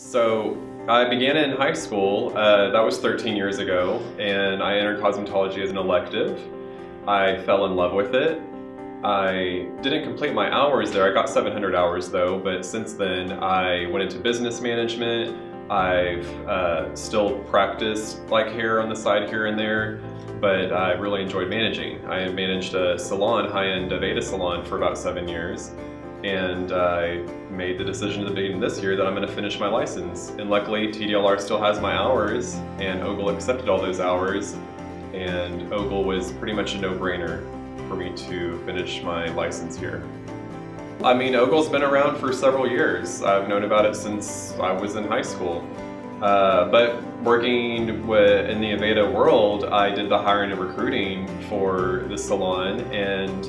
So I began in high school, that was 13 years ago, and I entered cosmetology as an elective. I fell in love with it. I didn't complete my hours there. I got 700 hours though, but since then I went into business management. I've still practiced like hair on the side here and there, but I really enjoyed managing. I managed a salon, high-end Aveda salon for about 7 years, and I made the decision at the beginning of this year that I'm going to finish my license. And luckily TDLR still has my hours, and Ogle accepted all those hours, and Ogle was pretty much a no-brainer for me to finish my license here. I mean, Ogle's been around for several years. I've known about it since I was in high school. But working in the Aveda world, I did the hiring and recruiting for the salon, and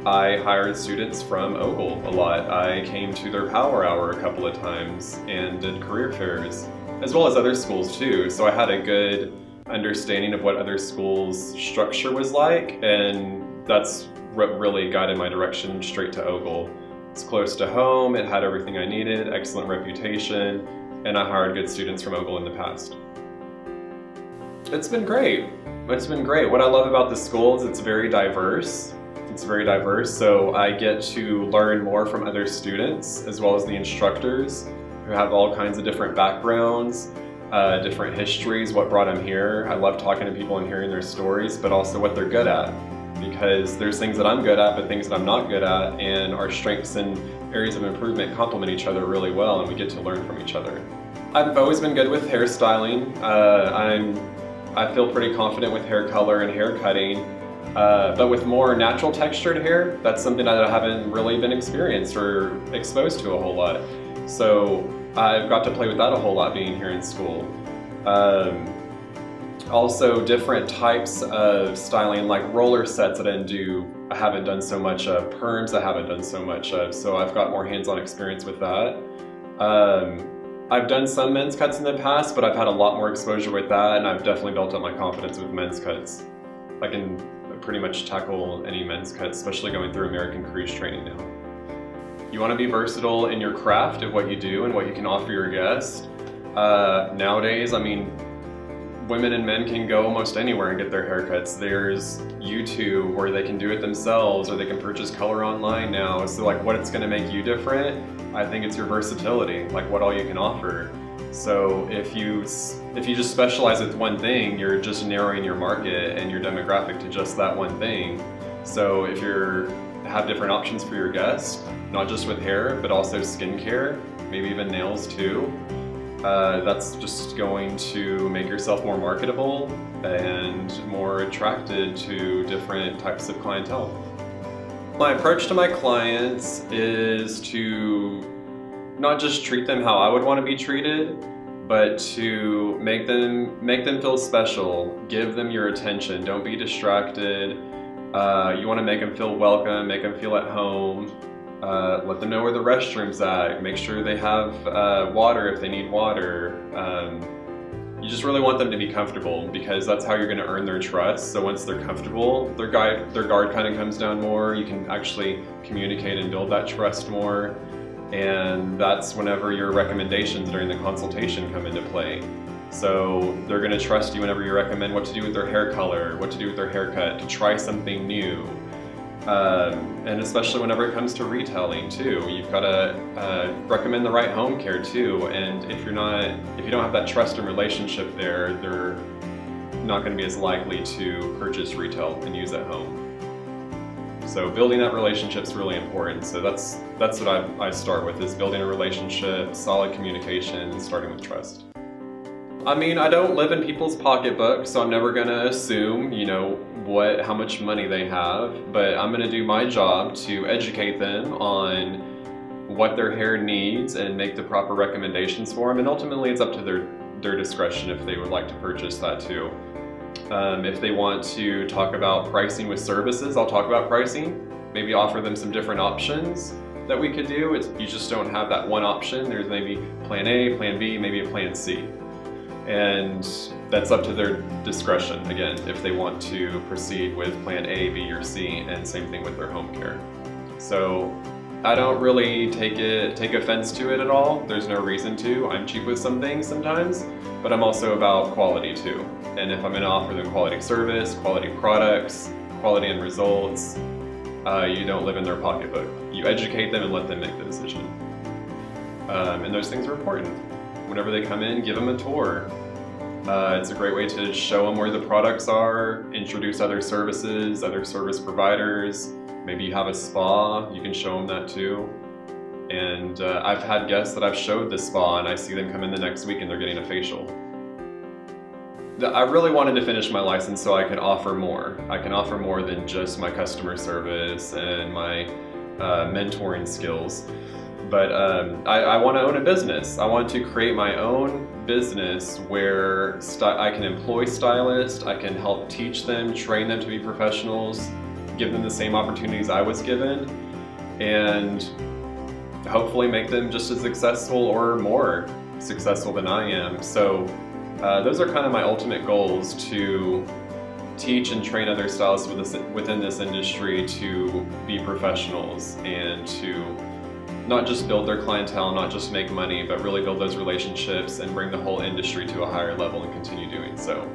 I hired students from Ogle a lot. I came to their power hour a couple of times and did career fairs, as well as other schools too. So I had a good understanding of what other schools' structure was like, and that's what really guided my direction straight to Ogle. It's close to home, it had everything I needed, excellent reputation, and I hired good students from Ogle in the past. It's been great. It's been great. What I love about the school is it's very diverse. It's very diverse, so I get to learn more from other students as well as the instructors who have all kinds of different backgrounds, different histories, what brought them here. I love talking to people and hearing their stories, but also what they're good at, because there's things that I'm good at but things that I'm not good at, and our strengths and areas of improvement complement each other really well, and we get to learn from each other. I've always been good with hairstyling. I feel pretty confident with hair color and hair cutting. But with more natural textured hair, that's something that I haven't really been experienced or exposed to a whole lot. So I've got to play with that a whole lot being here in school. Also different types of styling, like roller sets that I haven't done so much of, perms I haven't done so much of, so I've got more hands-on experience with that. I've done some men's cuts in the past, but I've had a lot more exposure with that, and I've definitely built up my confidence with men's cuts. I can pretty much tackle any men's cuts, especially going through American Cruise training now. You want to be versatile in your craft of what you do and what you can offer your guests. Nowadays, I mean, women and men can go almost anywhere and get their haircuts. There's YouTube where they can do it themselves, or they can purchase color online now. So like, what's going to make you different? I think it's your versatility, like what all you can offer. So if you just specialize with one thing, you're just narrowing your market and your demographic to just that one thing. So if you have different options for your guests, not just with hair, but also skincare, maybe even nails too, that's just going to make yourself more marketable and more attracted to different types of clientele. My approach to my clients is to not just treat them how I would want to be treated, but to make them feel special. Give them your attention. Don't be distracted. You want to make them feel welcome, make them feel at home. Let them know where the restroom's at. Make sure they have water if they need water. You just really want them to be comfortable, because that's how you're going to earn their trust. So once they're comfortable, their guard kind of comes down more. You can actually communicate and build that trust more. And that's whenever your recommendations during the consultation come into play. So they're going to trust you whenever you recommend what to do with their hair color, what to do with their haircut, to try something new. And especially whenever it comes to retailing too, you've got to recommend the right home care too. And if you don't have that trust and relationship there, they're not going to be as likely to purchase retail and use at home. So building that relationship is really important. So that's what I start with, is building a relationship, solid communication, starting with trust. I mean, I don't live in people's pocketbook, so I'm never gonna assume, how much money they have, but I'm gonna do my job to educate them on what their hair needs and make the proper recommendations for them. And ultimately it's up to their discretion if they would like to purchase that too. If they want to talk about pricing with services, I'll talk about pricing. Maybe offer them some different options that we could do. You just don't have that one option. There's maybe plan A, plan B, maybe a plan C. And that's up to their discretion, again, if they want to proceed with plan A, B, or C, and same thing with their home care. So I don't really take offense to it at all. There's no reason to. I'm cheap with some things sometimes, but I'm also about quality too. And if I'm going to offer them quality service, quality products, quality end results, you don't live in their pocketbook. You educate them and let them make the decision. And those things are important. Whenever they come in, give them a tour. It's a great way to show them where the products are, introduce other services, other service providers. Maybe you have a spa, you can show them that too. And I've had guests that I've showed the spa and I see them come in the next week and they're getting a facial. I really wanted to finish my license so I could offer more. I can offer more than just my customer service and my mentoring skills. But I want to own a business. I want to create my own business where I can employ stylists, I can help teach them, train them to be professionals, give them the same opportunities I was given, and hopefully make them just as successful or more successful than I am. So those are kind of my ultimate goals, to teach and train other stylists within this industry to be professionals and to not just build their clientele, not just make money, but really build those relationships and bring the whole industry to a higher level and continue doing so.